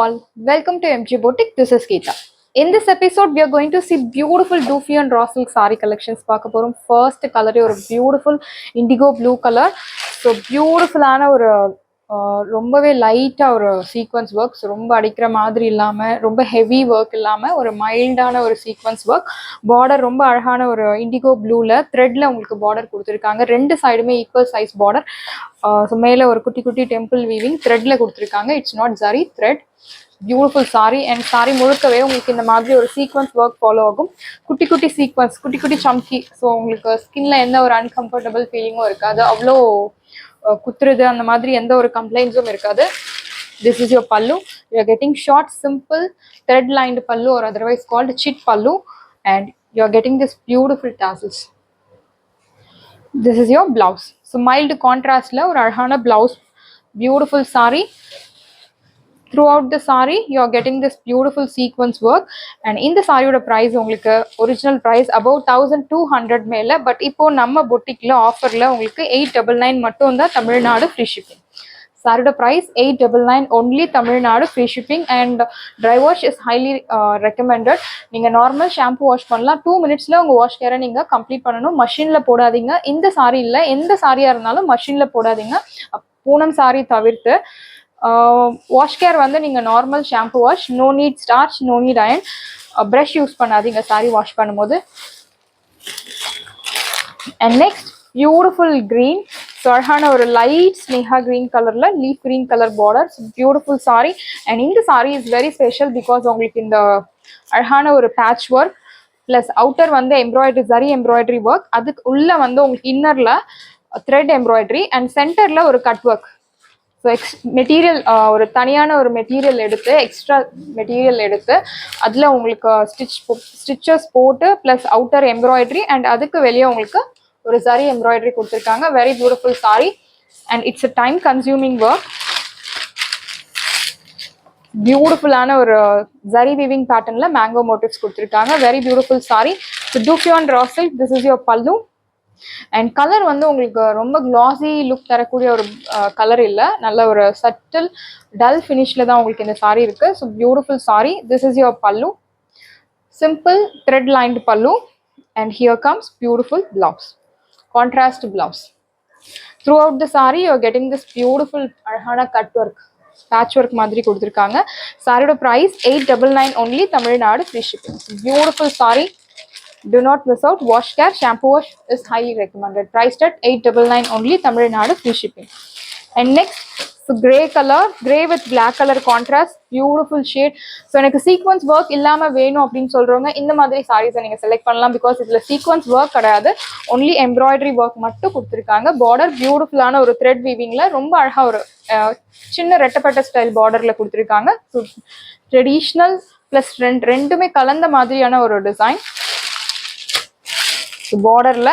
all, welcome to MG Boutique. This is Geeta. In this episode, we are going to see beautiful Doofy and raw silk saree collections. First color is beautiful indigo blue color. So beautiful ரொம்பவே லைட்டா ஒரு sequence work, ரொம்ப அடிக்கிற மாதிரி இல்லாம ரொம்ப heavy work இல்லாம ஒரு மைல்டான ஒரு சீக்வன்ஸ் ஒர்க். பார்டர் ரொம்ப அழகான ஒரு இண்டிகோ ப்ளூல த்ரெட்ல உங்களுக்கு பார்டர் கொடுத்துருக்காங்க. ரெண்டு சைடுமே ஈக்குவல் சைஸ் பார்டர். ஸோ மேலே ஒரு குட்டி குட்டி டெம்பிள் வீவிங் த்ரெட்ல கொடுத்துருக்காங்க. It's not zari thread. Beautiful sari and sorry முழுக்கவே உங்களுக்கு இந்த மாதிரி ஒரு சீக்வன்ஸ் ஒர்க் ஃபாலோ ஆகும். குட்டி குட்டி சீக்வன்ஸ், குட்டி குட்டி சம்கி. ஸோ உங்களுக்கு ஸ்கின்ல எந்த ஒரு அன்கம்ஃபர்டபுள் ஃபீலிங்கும் இருக்காது. அவ்வளோ குத்துறது அந்த மாதிரி எந்த ஒரு கம்ப்ளைண்ட்ஸும் இருக்காது. This is your pallu. You are getting short, simple, thread lined pallu, or otherwise called chit pallu, and you are getting this beautiful tassels. This is your blouse. So mild contrast la or arhana blouse, beautiful saree. Throughout the saree you are getting this beautiful sequence work, and in the saree oda price ungalku original price about 1200 mela, but ipo நம்ம boutique la offer la ungalku 899 மட்டும் தான் Tamil Nadu free shipping. saree oda price 899 only Tamil Nadu free shipping, and dry wash is highly recommended. நீங்க normal shampoo wash பண்ணலாம். 2 minutesல உங்க wash கேரை நீங்க complete பண்ணணும். மஷின்ல போடாதீங்க. இந்த saree இல்ல எந்த சாரியா இருந்தாலும் மஷின்ல போடாதீங்க. பூனம் saree தவிர்த்து வாஷ் கேர் வந்து நீங்க normal shampoo wash, no need starch, no need iron. Brush use பண்ணாதீங்க சாரி வாஷ் பண்ணும்போது. And next beautiful green, so அழகான ஒரு லைட் ஸ்னேஹா கிரீன் கலர்ல leaf green colour border. Beautiful sari. And இந்த sari is very special because உங்களுக்கு இந்த அழகான ஒரு பேட்ச் ஒர்க் பிளஸ் அவுட்டர் வந்து எம்ப்ராய்டரி ஜரி எம்ப்ராய்டரி ஒர்க், அதுக்கு உள்ள வந்து உங்களுக்கு இன்னர்ல த்ரெட் எம்ப்ராய்டரி அண்ட் சென்டர்ல ஒரு கட் ஒர்க். ஸோ மெட்டீரியல் ஒரு தனியான ஒரு மெட்டீரியல் எடுத்து எக்ஸ்ட்ரா மெட்டீரியல் எடுத்து அதில் உங்களுக்கு ஸ்டிச்சஸ் போட்டு ப்ளஸ் அவுட்டர் எம்ப்ராய்டரி அண்ட் அதுக்கு வெளியே உங்களுக்கு ஒரு சரி எம்ப்ராய்டரி கொடுத்துருக்காங்க. Very beautiful sari and it's a time consuming work. பியூட்டிஃபுல்லான ஒரு ஜரி வீவிங் பேட்டர்ன்ல மேங்கோ மோட்டிவ்ஸ் கொடுத்துருக்காங்க. Very beautiful sari. ஸோ டூஃபி and raw silk. This is your pallu. And colour வந்து உங்களுக்கு ரொம்ப கிளாசி லுக் தரக்கூடிய ஒரு கலர் இல்லை, நல்ல ஒரு சட்டில் டல் ஃபினிஷ்ல தான் உங்களுக்கு இந்த சாரி இருக்கு. So beautiful sari. This is your pallu, simple thread lined pallu, and here comes beautiful blouse, contrast blouse. Throughout the sari you are getting this beautiful அழகான கட் ஒர்க், பேட்ச் ஒர்க் மாதிரி கொடுத்துருக்காங்க. சாரியோட price 899 only, Tamil Nadu free shipping. Beautiful sari. Do not miss out. Wash care, shampoo wash is highly recommended. Priced at 899 only, Tamil Nadu free shipping. And next, so grey color, grey with black color contrast, beautiful shade. So எனக்கு sequence work இல்லாம வேணும் அப்படின்னு சொல்றவங்க இந்த மாதிரி sarees நீங்க select பண்ணலாம். Because இதுல sequence work கிடையாது, only embroidery work மட்டும் கொடுத்துருக்காங்க. பார்டர் பியூட்டிஃபுல்லான ஒரு த்ரெட் வீவிங்ல ரொம்ப அழகா ஒரு சின்ன ரெட்டப்பட்ட ஸ்டைல் பார்டர்ல கொடுத்துருக்காங்க. ஸோ ட்ரெடிஷ்னல் பிளஸ் ரெண்டுமே கலந்த மாதிரியான ஒரு டிசைன். பார்டர்ல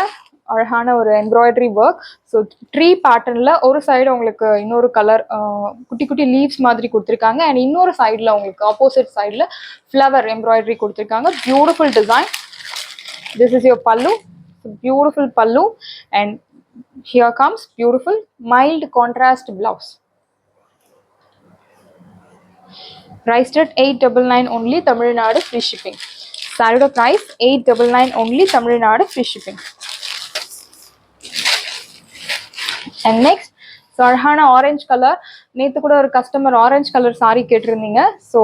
அழகான ஒரு எம்ப்ராய்டரி ஒர்க். ஸோ ட்ரீ பேட்டர்ன்ல ஒரு சைடு உங்களுக்கு இன்னொரு கலர் குட்டி குட்டி லீவ்ஸ் மாதிரி கொடுத்துருக்காங்க, அண்ட் இன்னொரு சைடில் உங்களுக்கு ஆப்போசிட் சைடில் ஃப்ளவர் எம்ப்ராய்டரி கொடுத்துருக்காங்க. Beautiful design. This is your பல்லு, பியூட்டிஃபுல் பல்லு, and here comes beautiful mild contrast blouse. Priced at 899 only, Tamil Nadu free shipping. Saree price 899 only, Tamil Nadu free shipping. And next, so அழகான orange colour. நேற்று கூட ஒரு customer orange colour sari கேட்டிருந்தீங்க. So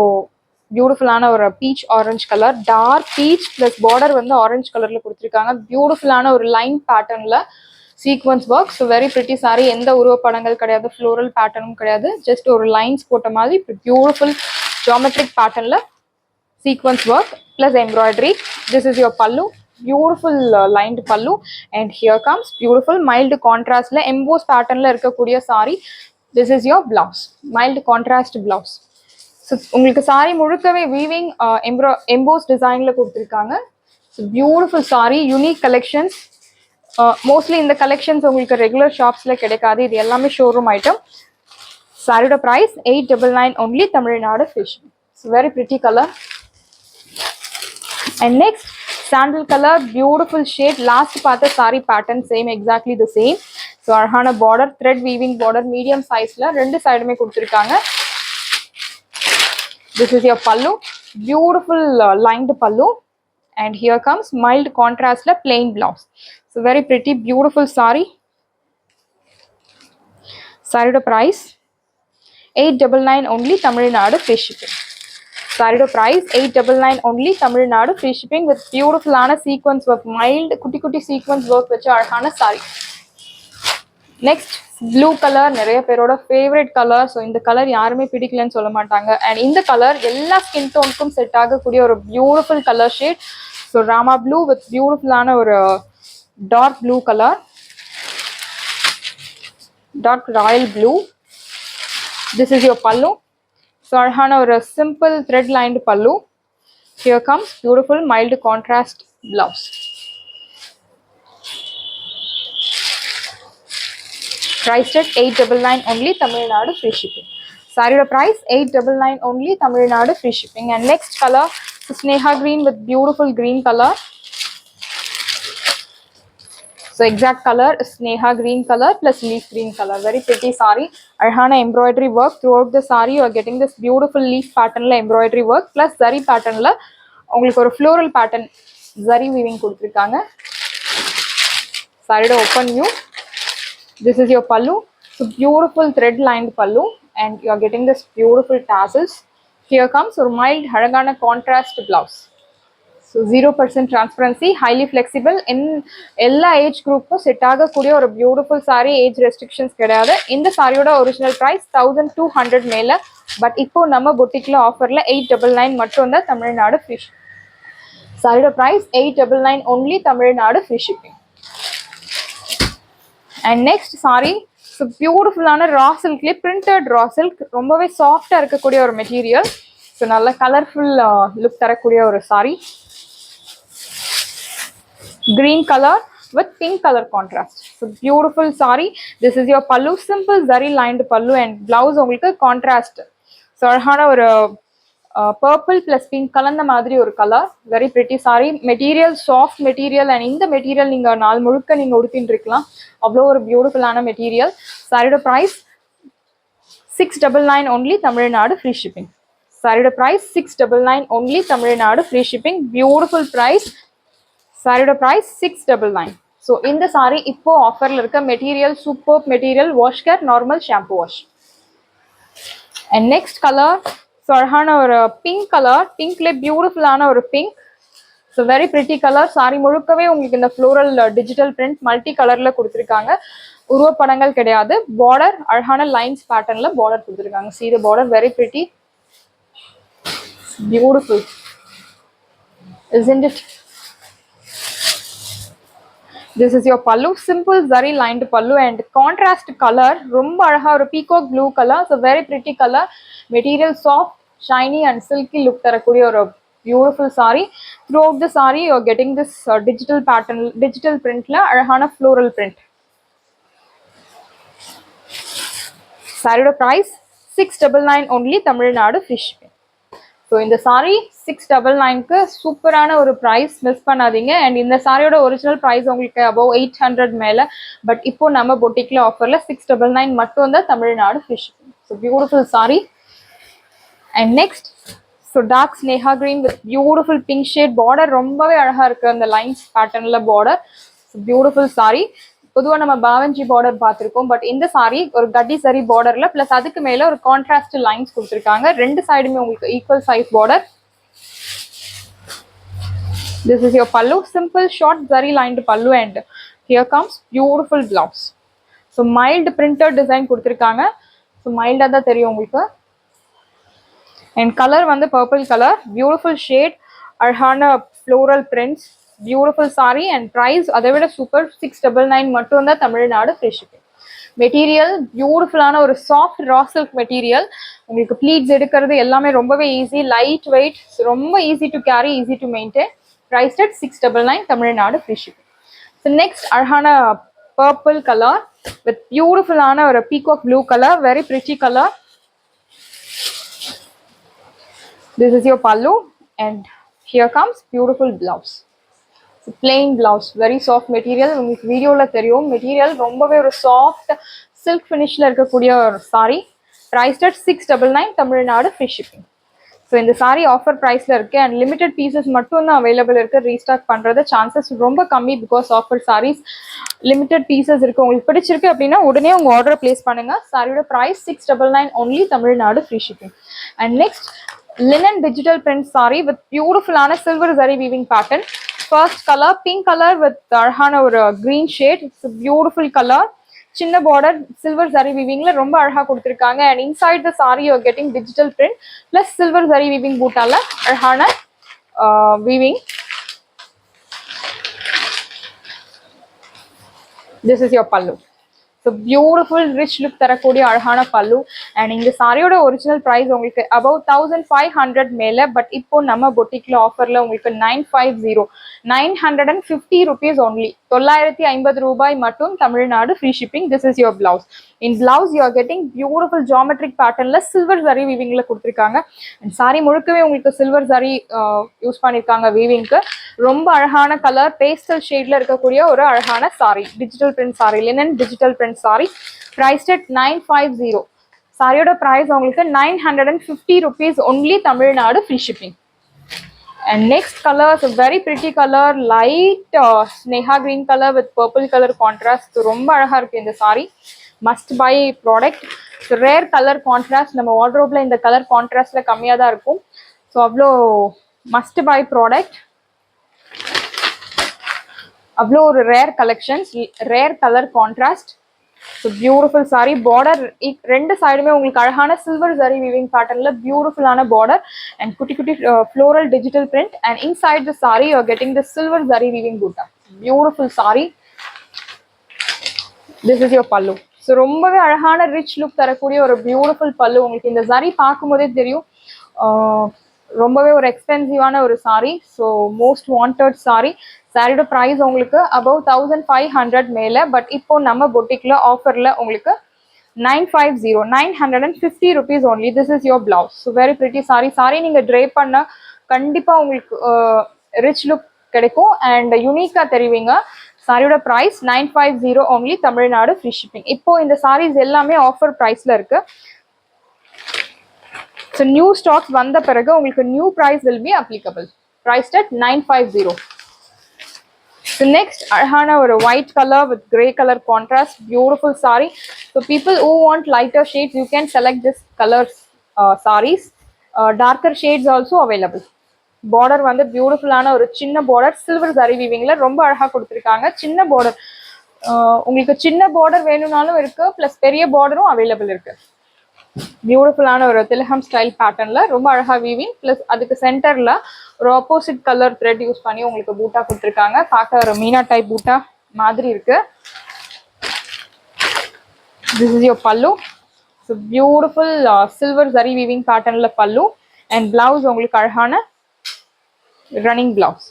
பியூட்டிஃபுல்லான ஒரு peach orange colour, dark peach plus border வந்து orange கலர்ல கொடுத்துருக்காங்க. பியூட்டிஃபுல்லான ஒரு லைன் பேட்டர்ன்ல sequins work. So very pretty sari. எந்த உருவப்படங்கள் கிடையாது, ஃப்ளோரல் பேட்டர்னும் கிடையாது, ஜஸ்ட் ஒரு லைன்ஸ் போட்ட மாதிரி பியூட்டிஃபுல் ஜியோமெட்ரிக் பேட்டர்ன்ல sequence work plus embroidery. This is your pallu, beautiful lined pallu, and here comes beautiful mild contrast la emboss pattern la irukkudiya saree. This is your blouse, mild contrast blouse. So ungalku saree muzhukave weaving emboss design la kuduthirukanga. So beautiful saree, unique collections. Mostly in the collections ungalku regular shops la kedaikadu, idu ellame showroom item. Saree oda price 899 only, Tamil Nadu free shipping. So very pretty color. And next, sandal color, beautiful shade. Last பார்த்த saree pattern same, exactly the same. So அழகான border, thread weaving border, medium size ல ரெண்டு சைடுமே கொடுத்துருக்காங்க. This is your pallu, beautiful lined pallu, and here comes mild contrast la plain blouse. So very pretty, beautiful saree. Saree price 899 only, Tamil Nadu free shipping. Saree price 899 only, Tamil Nadu free shipping with beautiful sequence work, mild kutti kutti sequence work vecha alana saree. Next blue color, நிறைய பேரோட favorite color. So இந்த colour யாருமே பிடிக்கலன்னு சொல்ல மாட்டாங்க. And இந்த colour எல்லா skin டோனுக்கும் set ஆகக்கூடிய ஒரு beautiful color shade. So Rama blue with beautiful ஒரு dark blue color, dark royal blue. This is your pallu. So alana ஒரு simple thread lined pallu. Here comes beautiful mild contrast blouse. Priced at 899 only, Tamil Nadu free shipping. Saree price 899 only, Tamil Nadu free shipping. And next color, so Sneha green with beautiful green color. So exact color is Sneha green color plus leaf green color. Very pretty saree. Arhana embroidery work throughout the saree. You are getting this beautiful leaf pattern la embroidery work plus zari pattern la உங்களுக்கு ஒரு floral pattern zari weaving கொடுத்திருக்காங்க. Saree open view. This is your pallu. So beautiful thread lined pallu, and you are getting this beautiful tassels. Here comes a mild haragana contrast blouse. So 0% transparency, highly flexible, in ella age group set aga kudiya or beautiful saree, age restrictions kediyadhu. In the saree oda original price 1200 mela, but ipo nama boutique la offer la 899 mattum da, Tamil Nadu free shipping. Saree price 899 only, Tamil Nadu free shipping. And next saree, so beautiful raw silk la printed raw silk, rombave soft ah irukkudiya or material. So nalla colorful look tharakkudiya or saree. Green color with pink color contrast. So beautiful saree. This is your pallu, simple zari lined pallu, and blouse உங்களுக்கு contrast. So அழகான ஒரு purple plus pink கலந்த மாதிரி ஒரு color. Very pretty saree. Material soft material, and இந்த material நீங்க நாள் முழுக்க நீங்க உடுத்திட்டு இருக்கலாம். அவ்வளோ ஒரு beautiful ஆன material. Saree price 699 only, Tamil Nadu free shipping. Saree price 699 only, Tamil Nadu free shipping. Beautiful price. Saree price 699. So in the saree இப்போ ஆஃபர்ல இருக்க material superb material, wash care, normal shampoo wash. And next color, so அழகான ஒரு pink color, pinkல beautiful ஆன ஒரு pink. So very pretty color. saree முழுக்கவே உங்களுக்கு இந்த floral digital print multi colorல கொடுத்திருக்காங்க. உருவ படங்கள் கிடையாது. border அழகான lines patternல border கொடுத்திருக்காங்க. See the border, very pretty, beautiful, isn't it? This is your pallu, simple zari lined pallu, and contrast color romba alaga or peacock blue color. So very pretty color, material soft, shiny and silky look tharakuriya or beautiful saree. Throughout the saree you are getting this digital pattern, digital print la alagana floral print. Saree price 699 only, Tamil Nadu free shipping. So in the saree 699 க்கு சூப்பரான ஒரு price, miss பண்ணாதீங்க. and இந்த சாரியோட original price உங்களுக்கு above 800 மேல, but இப்போ நம்ம பொட்டிக்ல ஆஃபர்ல 699 மட்டும் தான், Tamil Nadu free shipping. So beautiful saree. And next, so dark Sneha green with beautiful pink shade border, ரொம்பவே அழகா இருக்கு அந்த lines patternல border. So beautiful saree. பொதுவா நம்ம பாவஞ்சி border பார்த்திருக்கோம், பட் இந்த saree ஒரு கட்டி saree borderல plus அதுக்கு மேல ஒரு contrast lines கொடுத்திருக்காங்க. ரெண்டு சைடுமே உங்களுக்கு equal size border. This is your pallu, simple short zari lined pallu, and here comes beautiful blouse. So mild printed design கொடுத்திருக்காங்க. So mild ஆ தான் தெரியும் உங்களுக்கு. And color வந்து purple color, beautiful shade, அழகான floral prints, beautiful saree, and price அதை விட super 699 மட்டும் தான், Tamil Nadu free shipping. Material beautiful ஆன ஒரு soft raw silk material. உங்களுக்கு pleats எடுக்கிறது எல்லாமே ரொம்பவே easy, light weight, ரொம்ப easy to carry, easy to maintain. Priced at 699, Tamil Nadu free shipping. So next அழகான purple color with beautiful ஆன ஒரு peacock blue color, very pretty color. This is your pallu, and here comes beautiful blouse. So plain blouse, very soft material. உங்களுக்கு வீடியோல தெரியும், material ரொம்பவே ஒரு soft silk finishல இருக்கக்கூடிய ஒரு saree. Priced at 699, Tamil Nadu free shipping. So இந்த சாரி ஆஃபர் ப்ரைஸில் இருக்குது அண்ட் லிமிடெட் பீசஸ் மட்டும் தான் அவைலபிள் இருக்குது. ரீஸ்டாக் பண்ணுறது சான்சஸ் ரொம்ப கம்மி because offer sarees limited pieces இருக்குது. உங்களுக்கு பிடிச்சிருக்கு அப்படின்னா உடனே உங்கள் ஆர்டர் பிளேஸ் பண்ணுங்கள். சாரியோட price 699 only, Tamil Nadu free shipping. And next linen digital print sari with பியூட்டிஃபுல்லான silver zari weaving pattern. First colour pink colour with அழகான ஒரு green shade. It's beautiful colour. சின்ன பார்டர் சில்வர் ஜரி வீவிங்ல ரொம்ப அழகா கொடுத்துருக்காங்க. And inside the sari you are getting digital print plus silver zari weaving பூட்டால அழகான weaving. This is your pallu. So beautiful rich look தரக்கூடிய அழகான பல்லு. அண்ட் இந்த சாரியோட ஒரிஜினல் ப்ரைஸ் உங்களுக்கு அபவ் 1500 மேல. பட் இப்போ நம்ம பொட்டிக்ல ஆஃபர்ல உங்களுக்கு 950 rupees only, 950 ரூபாய் மட்டும், Tamil Nadu free shipping. This is your blouse. In blouse you are getting beautiful geometric பேட்டர்ன்ல சில்வர் ஜரி வீவிங்ல கொடுத்துருக்காங்க. அண்ட் சாரி முழுக்கவே உங்களுக்கு சில்வர் ஜரி யூஸ் பண்ணிருக்காங்க வீவிங்க்கு. ரொம்ப அழகான கலர் பேஸ்டல் ஷேட்ல இருக்கக்கூடிய ஒரு அழகான sorry, digital print sorry, linen digital print sorry. Priced at 950. சாரியோட பிரைஸ் உங்களுக்கு 950 rupees only, Tamil Nadu free shipping. And next color is a very pretty color, light sneha green color with purple color contrast. ரொம்ப அழகா இருக்கு இந்த sorry. Must by product. Rare colour contrast. நம்ம வார்ட்ரோப்ல இந்த colour கான்ட்ராஸ்ட்ல கம்மியாக தான் இருக்கும். ஸோ அவ்வளோ மஸ்ட் பை ப்ராடக்ட். அவ்வளோ ஒரு rare collections, rare colour contrast. So beautiful sari. Border ரெண்டு சைடுமே உங்களுக்கு அழகான சில்வர் ஜரி வீவிங் பேட்டர்ன்ல பியூட்டிஃபுல்லான பார்டர் அண்ட் குட்டி குட்டி floral digital print. And inside the sari you are getting the silver zari weaving Buta. Beautiful sari. This is your பல்லு. ஸோ ரொம்பவே அழகான ரிச் லுக் தரக்கூடிய ஒரு பியூட்டிஃபுல் பல்லு. உங்களுக்கு இந்த சாரி பார்க்கும்போதே தெரியும் ரொம்பவே ஒரு எக்ஸ்பென்சிவான ஒரு sorry. So most wanted sorry. சாரியோட ப்ரைஸ் உங்களுக்கு அபவ் 1500 மேலே. பட் இப்போ நம்ம பொட்டிக்ல ஆஃபர்ல உங்களுக்கு 950 rupees only. This is your blouse. So very pretty saree. Sari நீங்க ட்ரேப் பண்ண கண்டிப்பா உங்களுக்கு ரிச் லுக் கிடைக்கும் அண்ட் யூனிக்கா தெரிவிங்க. சாரியோட price 950 only, Tamil Nadu free shipping. இப்போ இந்த சாரீஸ் எல்லாமே ஆஃபர் ப்ரைஸ்ல இருக்கு. ஸோ நியூ ஸ்டாக்ஸ் வந்த பிறகு உங்களுக்கு new price will be applicable. Priced at 950. So next அழகான ஒரு white color with grey color contrast, beautiful saree. So people who want lighter shades, you can select this colors sarees. Darker shades also available. Border வந்து பியூட்டிஃபுல்லான ஒரு சின்ன border silver zari வீவிங்ல ரொம்ப அழகா கொடுத்துருக்காங்க. சின்ன பார்டர் உங்களுக்கு சின்ன பார்டர் வேணும்னாலும் இருக்கு, பிளஸ் பெரிய பார்டரும் அவைலபிள் இருக்கு. பியூட்டிஃபுல்லான ஒரு திலகம் ஸ்டைல் பேட்டர்ன்ல ரொம்ப அழகா வீவிங் பிளஸ் அதுக்கு சென்டர்ல ஒரு ஆப்போசிட் கலர் த்ரெட் யூஸ் பண்ணி உங்களுக்கு பூட்டா கொடுத்துருக்காங்க. பார்க்க ஒரு மீனா டைப் பூட்டா மாதிரி இருக்கு. This is your pallu. So beautiful silver zari weaving பேட்டர்ன்ல பல்லு அண்ட் பிளவுஸ் உங்களுக்கு அழகான ரன்னிங் பிளவுஸ்.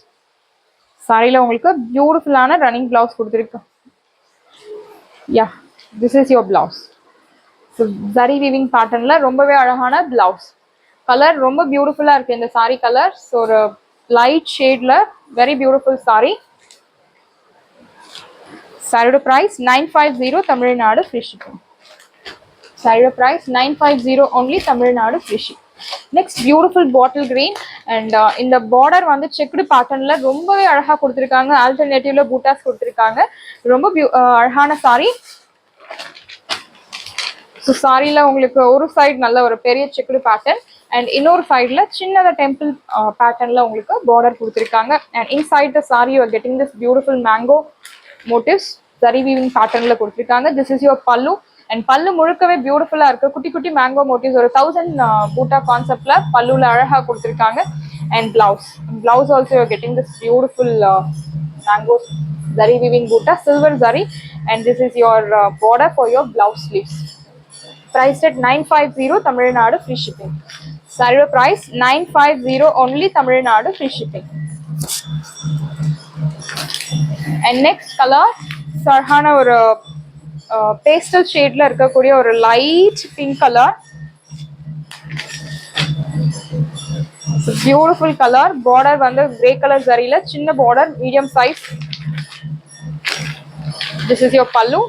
சாரியில உங்களுக்கு பியூட்டிஃபுல்லான ரன்னிங் பிளவுஸ் கொடுத்துருக்கு. Yeah, this is your blouse. So zari weaving பேட்டர்ன்ல ரொம்பவே அழகான பிளவுஸ். கலர் ரொம்ப பியூட்டிஃபுல்லா இருக்கு இந்த சாரி கலர். ஸோ ஒரு லைட் ஷேட்ல வெரி பியூட்டிஃபுல் சாரி. சாரியோட பிரைஸ் 950, தமிழ்நாடு ஃப்ரீ ஷிப்பிங். சாரியோட price 950 only, Tamil Nadu free ship. Next beautiful bottle green and இந்த பார்டர் வந்து செக்குடு பேட்டர்ன்ல ரொம்பவே அழகா கொடுத்துருக்காங்க. ஆல்டர்னேட்டிவ்ல பூட்டாஸ் கொடுத்துருக்காங்க. ரொம்ப அழகான சாரி. ஸோ சாரியில உங்களுக்கு ஒரு சைடு நல்ல ஒரு பெரிய செக்குடு பேட்டர்ன் அண்ட் இன்னொரு சைட்ல சின்னத டெம்பிள் பேட்டர்ன்ல உங்களுக்கு பார்டர் கொடுத்துருக்காங்க. And inside the sari you are getting this beautiful mango motifs zari weaving பேட்டர்ன்ல கொடுத்துருக்காங்க. This is your pallu and pallu முழுக்கவே பியூட்டிஃபுல்லா இருக்கு. குட்டி குட்டி மேங்கோ மோட்டிவ்ஸ் ஒரு 1000 பூட்டா கான்செப்ட்ல பல்லுல அழகா கொடுத்துருக்காங்க. And blouse also you are getting this beautiful mango zari weaving butta silver zari and this is your border for your blouse sleeves. Priced at 950, Tamil Nadu free shipping. சாரியோட price 950 only, Tamil Nadu free shipping. And next colour அழகான ஒரு pastel ஷேட்ல இருக்கக்கூடிய ஒரு light pink colour. Beautiful colour. Border வந்து grey colour ஜரியில சின்ன border medium size. This is your pallu.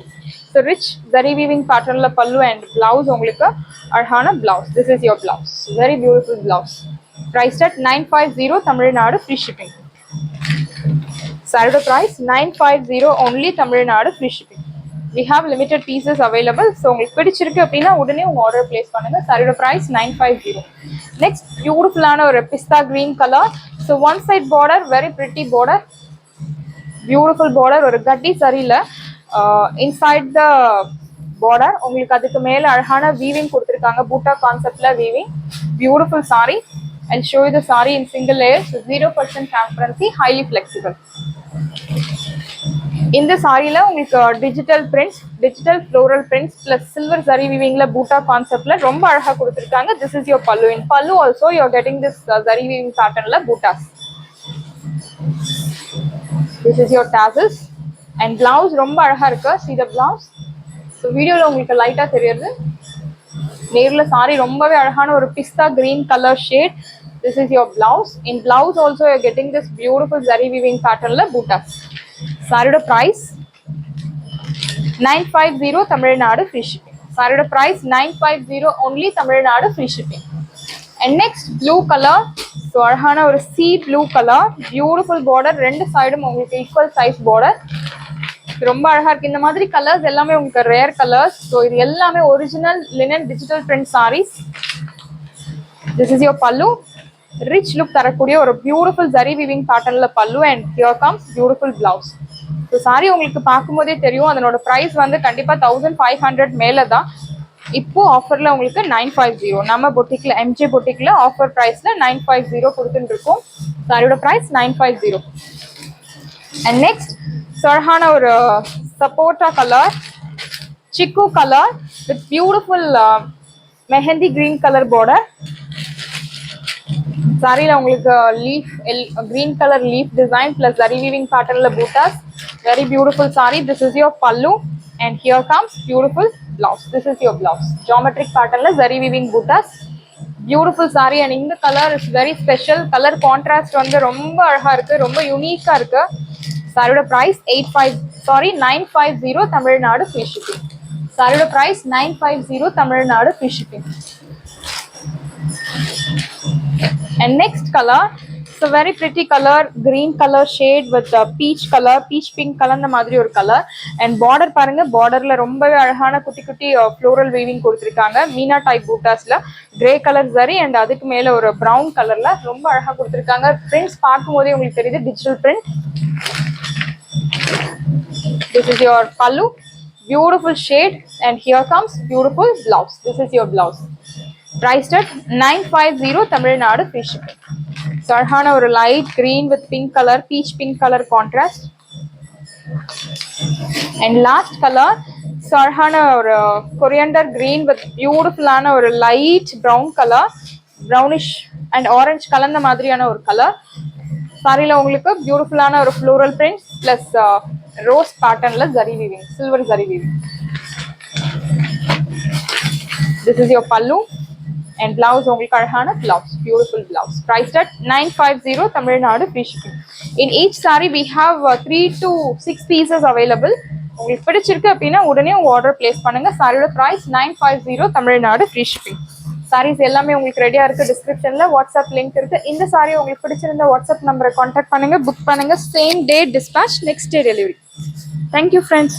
So rich zari weaving pattern la pallu and blouse உங்களுக்கு அழகான blouse. This is your blouse. Very beautiful blouse. priced at 950 Tamil Nadu, free shipping. Saree price 950 only, Tamil Nadu, free shipping. We have limited pieces available, so உங்களுக்கு பிடிச்சிருக்கு அப்படினா உடனே உங்க order place பண்ணுங்க. சாரியோட price 950. Next பியூட்டிஃபுல்லான ஒரு pista green colour. So one side border, very pretty border, beautiful border. ஒரு கட்டி சரியில்லை, இன்சைட் த பார்டர் உங்களுக்கு அதுக்கு மேல அழகான வீவிங் கொடுத்துருக்காங்க, பூட்டா கான்செப்ட்ல weaving. Beautiful sorry. I'll show you the saree in single layer, so 0% transparency, highly flexible. இந்த சாரியில உங்களுக்கு digital prints, digital floral prints plus silver சரி வீவிங்ல பூட்டா கான்செப்ட்ல ரொம்ப அழகா கொடுத்துருக்காங்க. This is your pallu. In pallu also you are getting this zari weaving பேட்டர்ன்ல buttas. This is your tassels and blouse ரொம்ப அழகா இருக்கு. see the blouse. ஸோ வீடியோல உங்களுக்கு லைட்டா தெரியுது, நேர்ல சாரி ரொம்பவே அழகான ஒரு pista green colour shade. This is your blouse. In blouse also you are getting this beautiful zari weaving pattern la bootas. Saree price 950 Tamil Nadu, free shipping. Saree price 950 only, Tamil Nadu, free shipping. And next blue color. So அழகான ஒரு sea blue color, beautiful border, ரெண்டு சைடும் உங்களுக்கு equal size border. ரொம்ப அழகா இருக்கு. இந்த மாதிரி கலர்ஸ் எல்லாமே உங்களுக்கு ரேர் கலர்ஸ். ஸோ இது எல்லாமே original linen digital print sarees. This is your pallu. Rich look தரக்கூடிய ஒரு பியூட்டிஃபுல் ஜரி வீவிங் பேட்டர்ன்ல பல்லு. And here comes beautiful blouse. So sari உங்களுக்கு பார்க்கும்போதே தெரியும், அதனோட ப்ரைஸ் வந்து கண்டிப்பா 1500 மேல தான். இப்போ ஆஃபர்ல உங்களுக்கு 950 நம்ம பொட்டிக்ல, எம்ஜே பொட்டிக்ல ஆஃபர் பிரைஸ்ல 950 கொடுத்துட்டு இருக்கோம். சாரியோட பிரைஸ் 950. அண்ட் நெக்ஸ்ட் அழகான ஒரு sapota colour, chikoo colour with beautiful mehndi green colour border. சாரியில உங்களுக்கு leaf green colour leaf design plus zari weaving பேட்டர்ன்ல buttas. Very beautiful sari. This is your pallu and here comes beautiful blouse. This is your blouse. Geometric பேட்டர்ன்ல zari weaving buttas. Beautiful sari. And இந்த colour is very special. Colour contrast வந்து ரொம்ப அழகா இருக்கு, ரொம்ப யூனிக்கா இருக்கு. சாரியோட பிரைஸ் 950 தமிழ்நாடு, ஃப்ரீ ஷிப்பிங். சாரியோட price 950 Tamil Nadu, free shipping. And next color, it's a very pretty color, green color shade with peach color, peach pink color அந்த மாதிரி ஒரு கலர். அண்ட் பார்டர் பாருங்க, பார்டர்ல ரொம்பவே அழகான குட்டி குட்டி ஃப்ளோரல் வீவிங் கொடுத்துருக்காங்க. மீனா டைப் பூட்டாஸ்ல கிரே கலர் சரி அண்ட் அதுக்கு மேல ஒரு ப்ரௌன் கலர்ல ரொம்ப அழகா கொடுத்துருக்காங்க. பிரிண்ட்ஸ் பார்க்கும் போதே உங்களுக்கு தெரியுது digital print. This is your pallu, beautiful shade, and here comes beautiful blouse. This is your blouse. Priced at 950 Tamil Nadu, free shipping. So அழகான ஒரு light green with pink color, peach pink color contrast. And last color, so அழகான ஒரு coriander green with beautiful ஆன ஒரு light brown color, brownish and orange கலந்த மாதிரியான ஒரு colour. சாரியில உங்களுக்கு பியூட்டிஃபுல்லான ஒரு ஃப்ளோரல் பிரிண்ட் பிளஸ் ரோஸ் பேட்டர்ன்ல zari weaving, silver zari weaving. This is your pallu and blouse உங்களுக்கு அழகான blouse, beautiful blouse. Priced at 950 Tamil Nadu, free shipping. In each sari we have 3 to 6 pieces available. உங்களுக்கு பிடிச்சிருக்கு அப்படின்னா உடனே உங்க ஆர்டர் பிளேஸ் பண்ணுங்க. சாரியோட price 950 Tamil Nadu, free shipping. Saris எல்லாமே உங்களுக்கு ரெடியா இருக்கு. டிஸ்கிரிப்ஷன்ல வாட்ஸ்அப் லிங்க் இருக்கு. இந்த சாரி உங்களுக்கு பிடிச்சிருந்த வாட்ஸ்அப் நம்பரை கான்டாக்ட் பண்ணுங்க, புக் பண்ணுங்க. Same day dispatch, next day delivery. Thank you friends.